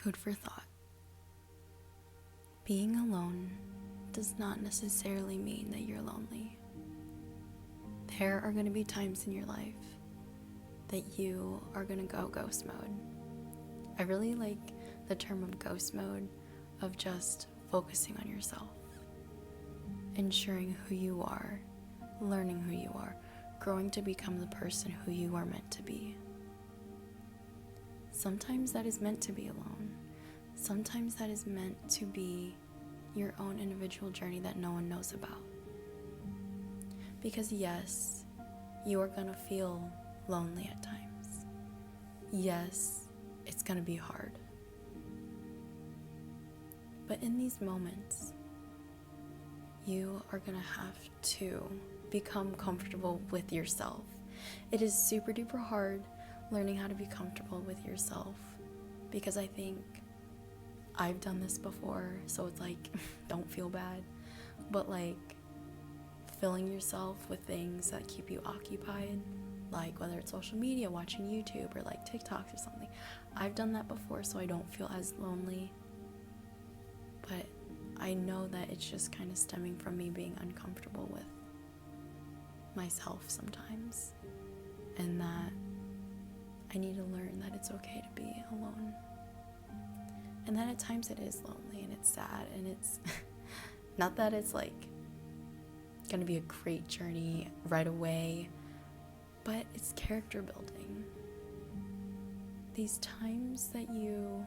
Food for thought. Being alone does not necessarily mean that you're lonely. There are going to be times in your life that you are going to go ghost mode. I really like the term of ghost mode, of just focusing on yourself, ensuring who you are, learning who you are, growing to become the person who you are meant to be. Sometimes that is meant to be alone. Sometimes that is meant to be your own individual journey that no one knows about. Because yes, you are going to feel lonely at times. Yes, it's going to be hard. But in these moments, you are going to have to become comfortable with yourself. It is super duper hard learning how to be comfortable with yourself, because I think I've done this before, so it's like, don't feel bad. But like, filling yourself with things that keep you occupied, like whether it's social media, watching YouTube, or like TikToks or something. I've done that before, so I don't feel as lonely. But I know that it's just kind of stemming from me being uncomfortable with myself sometimes, and that I need to learn that it's okay to be alone, and that at times it is lonely and it's sad, and it's not that it's like gonna be a great journey right away, but it's character building. These times that you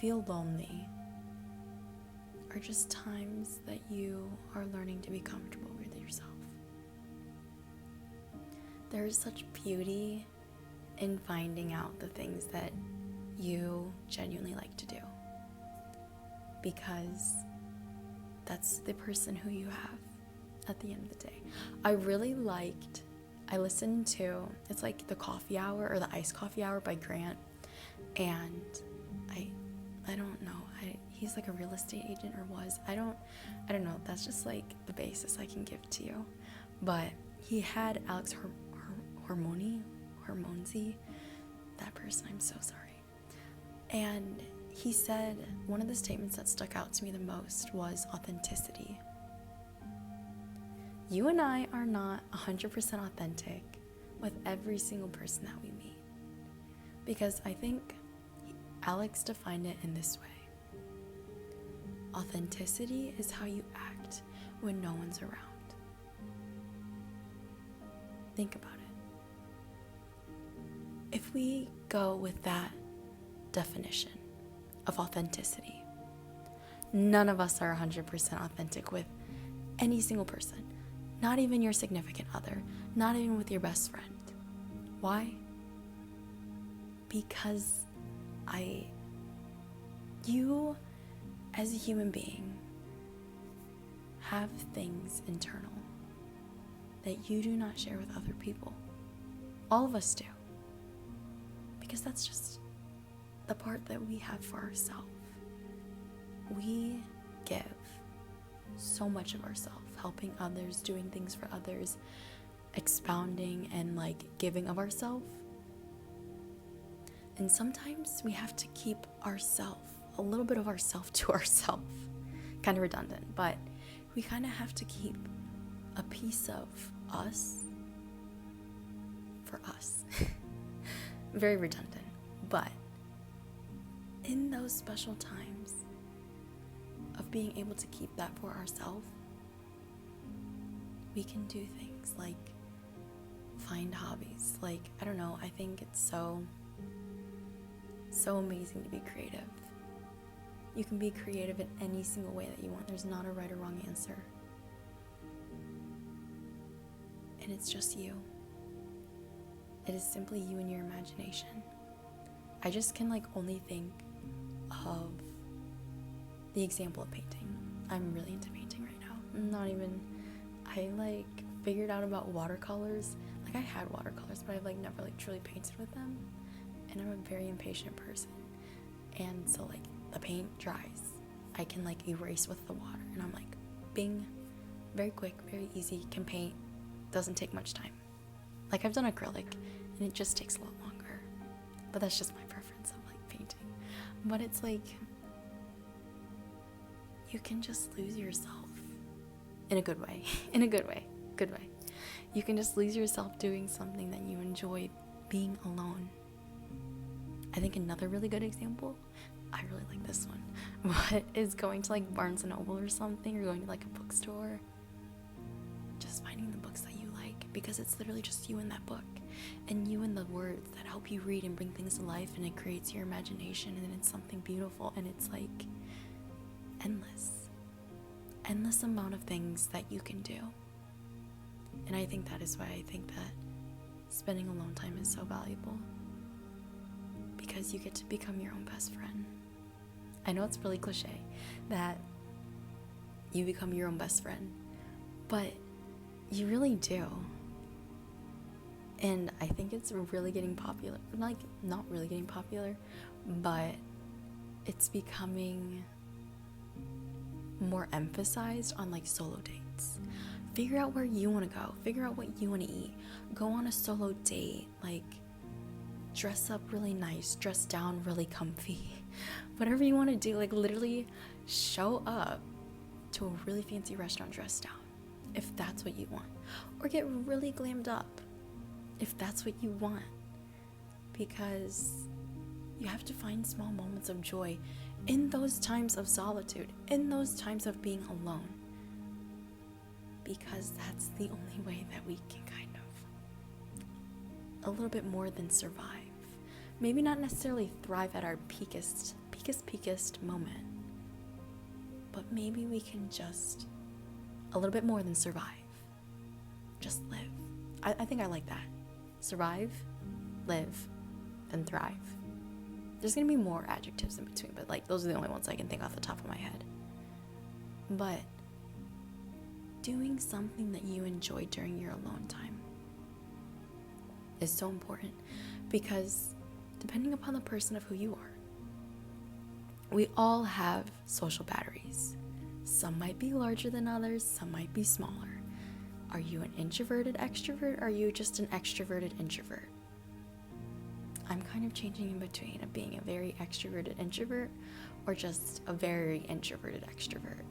feel lonely are just times that you are learning to be comfortable with yourself. There is such beauty in finding out the things that you genuinely like to do, because that's the person who you have at the end of the day. I listened to, it's like the coffee hour, or the iced coffee hour by Grant, and I don't know, he's like a real estate agent, or was, I don't know, that's just like the basis I can give to you. But he had Alex Hormozi, that person, I'm so sorry. And he said one of the statements that stuck out to me the most was authenticity. You and I are not 100% authentic with every single person that we meet, because I think Alex defined it in this way. Authenticity is how you act when no one's around. Think about it. If we go with that definition of authenticity, none of us are 100% authentic with any single person, not even your significant other, not even with your best friend. Why? Because you as a human being have things internal that you do not share with other people. All of us do. Because that's just the part that we have for ourselves. We give so much of ourselves, helping others, doing things for others, expounding and like giving of ourselves. And sometimes we have to keep a little bit of ourself to ourselves. Kind of redundant, but we kind of have to keep a piece of us for us. Very redundant, but in those special times of being able to keep that for ourselves, we can do things like find hobbies. Like, I don't know, I think it's so amazing to be creative. You can be creative in any single way that you want. There's not a right or wrong answer. And it's just you. It is simply you and your imagination. I just can only think of the example of painting. I'm really into painting right now. I figured out about watercolors. I had watercolors, but I've never truly painted with them. And I'm a very impatient person. And so the paint dries. I can erase with the water. And I'm bing, very quick, very easy, can paint, doesn't take much time. I've done acrylic and it just takes a lot longer. But that's just my preference of painting. But it's like, you can just lose yourself in a good way. In a good way. Good way. You can just lose yourself doing something that you enjoy, being alone. I think another really good example, I really like this one, but is going to like Barnes & Noble or something, or going to like a bookstore, just finding the books that you like, because it's literally just you in that book, and you in the words that help you read and bring things to life, and it creates your imagination, and it's something beautiful, and it's like endless amount of things that you can do. And I think that is why I think that spending alone time is so valuable, because you get to become your own best friend. I know it's really cliche that you become your own best friend, but you really do. And I think it's really getting popular, like not really getting popular, but it's becoming more emphasized on like solo dates. Figure out where you want to go, figure out what you want to eat, go on a solo date, like dress up really nice, dress down really comfy, whatever you want to do, like literally show up to a really fancy restaurant dressed down if that's what you want, or get really glammed up if that's what you want, because you have to find small moments of joy in those times of solitude, in those times of being alone, because that's the only way that we can kind of a little bit more than survive. Maybe not necessarily thrive at our peakest moment, but maybe we can just a little bit more than survive. Just live. I think I like that. Survive, live, and thrive. There's gonna be more adjectives in between, but like those are the only ones I can think off the top of my head. But doing something that you enjoy during your alone time is so important, because depending upon the person of who you are, we all have social batteries. Some might be larger than others, some might be smaller. Are you an introverted extrovert, or are you just an extroverted introvert? I'm kind of changing in between of being a very extroverted introvert or just a very introverted extrovert.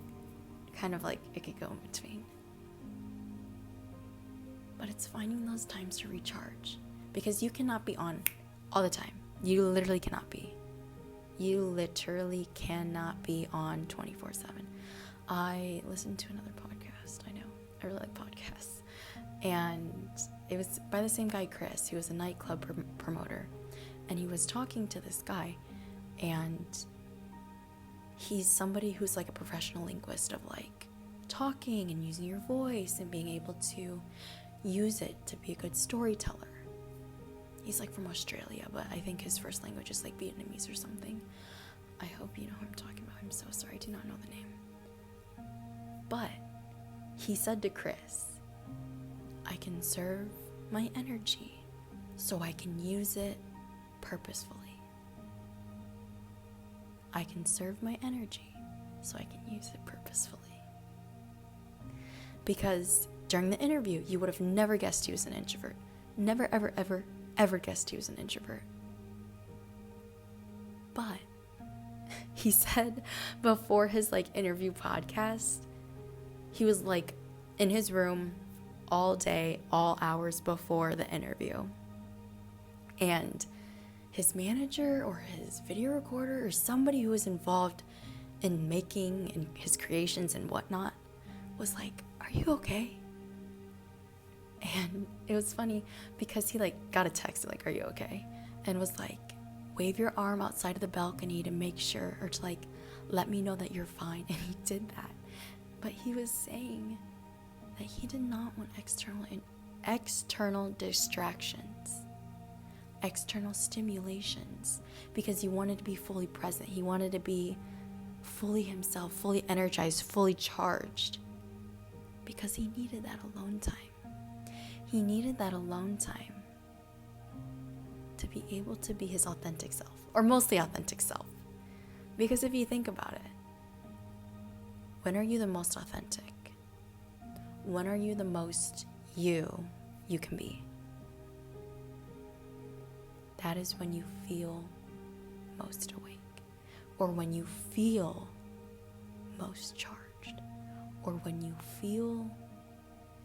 Kind of like it could go in between. But it's finding those times to recharge, because you cannot be on all the time. You literally cannot be. You literally cannot be on 24/7. I listened to another podcast. I know, I really like podcasts. And it was by the same guy, Chris. He was a nightclub promoter. And he was talking to this guy. And he's somebody who's like a professional linguist of like talking and using your voice and being able to use it to be a good storyteller. He's like from Australia, but I think his first language is like Vietnamese or something. I hope you know who I'm talking about. I'm so sorry, I do not know the name. But he said to Chris, I can serve my energy so I can use it purposefully. I can serve my energy so I can use it purposefully. Because during the interview, you would have never guessed he was an introvert. Never, ever, ever, ever guessed he was an introvert. But he said before his like interview podcast, he was like in his room all day, all hours before the interview. And his manager or his video recorder or somebody who was involved in making and his creations and whatnot was like, are you okay? And it was funny because he like got a text like, are you okay? And was like, wave your arm outside of the balcony to make sure, or to like let me know that you're fine. And he did that. But he was saying that he did not want external distractions, external stimulations, because he wanted to be fully present. He wanted to be fully himself, fully energized, fully charged, because he needed that alone time. He needed that alone time to be able to be his authentic self, or mostly authentic self. Because if you think about it, when are you the most authentic? When are you the most you can be? That is when you feel most awake. or when you feel most charged, or when you feel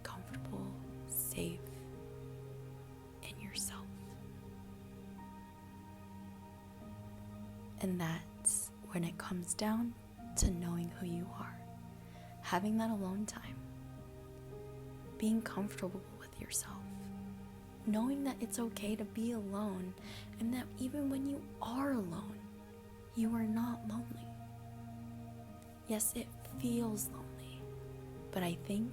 comfortable, safe in yourself. And that's when it comes down to knowing who you are, having that alone time, being comfortable with yourself, knowing that it's okay to be alone, and that even when you are alone, you are not lonely. Yes, it feels lonely, but I think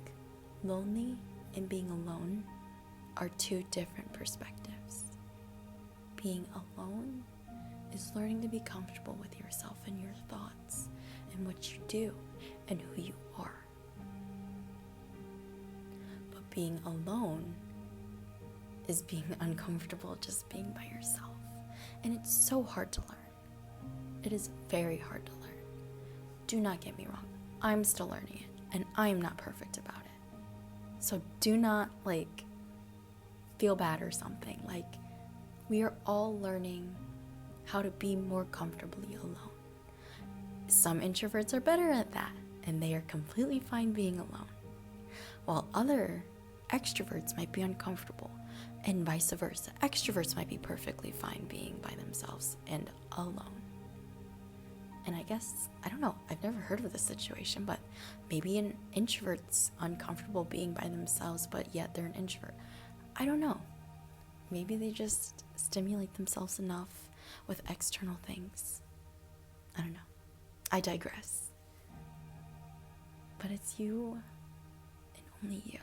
lonely and being alone are two different perspectives. Being alone is learning to be comfortable with yourself and your thoughts and what you do and who you are. But being alone is being uncomfortable just being by yourself. And it's so hard to learn. It is very hard to learn. Do not get me wrong. I'm still learning it, and I am not perfect about it. So do not feel bad or something. We are all learning how to be more comfortably alone. Some introverts are better at that, and they are completely fine being alone, while other extroverts might be uncomfortable, and vice versa. Extroverts might be perfectly fine being by themselves and alone. And I guess, I don't know, I've never heard of this situation, but maybe an introvert's uncomfortable being by themselves, but yet they're an introvert. I don't know. Maybe they just stimulate themselves enough with external things. I don't know. I digress. But it's you and only you.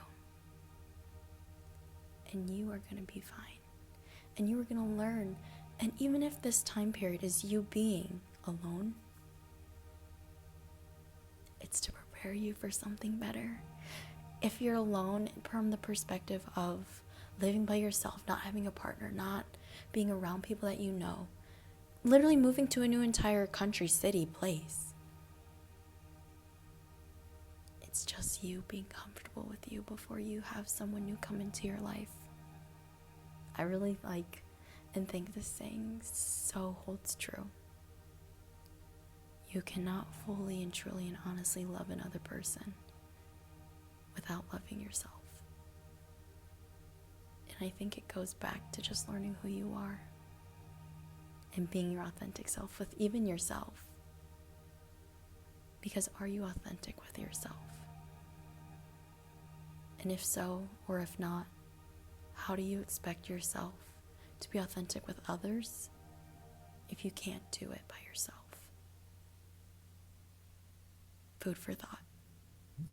And you are going to be fine. And you are going to learn. And even if this time period is you being alone, it's to prepare you for something better. If you're alone from the perspective of living by yourself, not having a partner, not being around people that you know, literally moving to a new entire country, city, place, it's just you being comfortable with you before you have someone new come into your life. I really like and think this saying so holds true. You cannot fully and truly and honestly love another person without loving yourself. And I think it goes back to just learning who you are and being your authentic self with even yourself. Because are you authentic with yourself? And if so, or if not, how do you expect yourself to be authentic with others if you can't do it by yourself? Food for thought.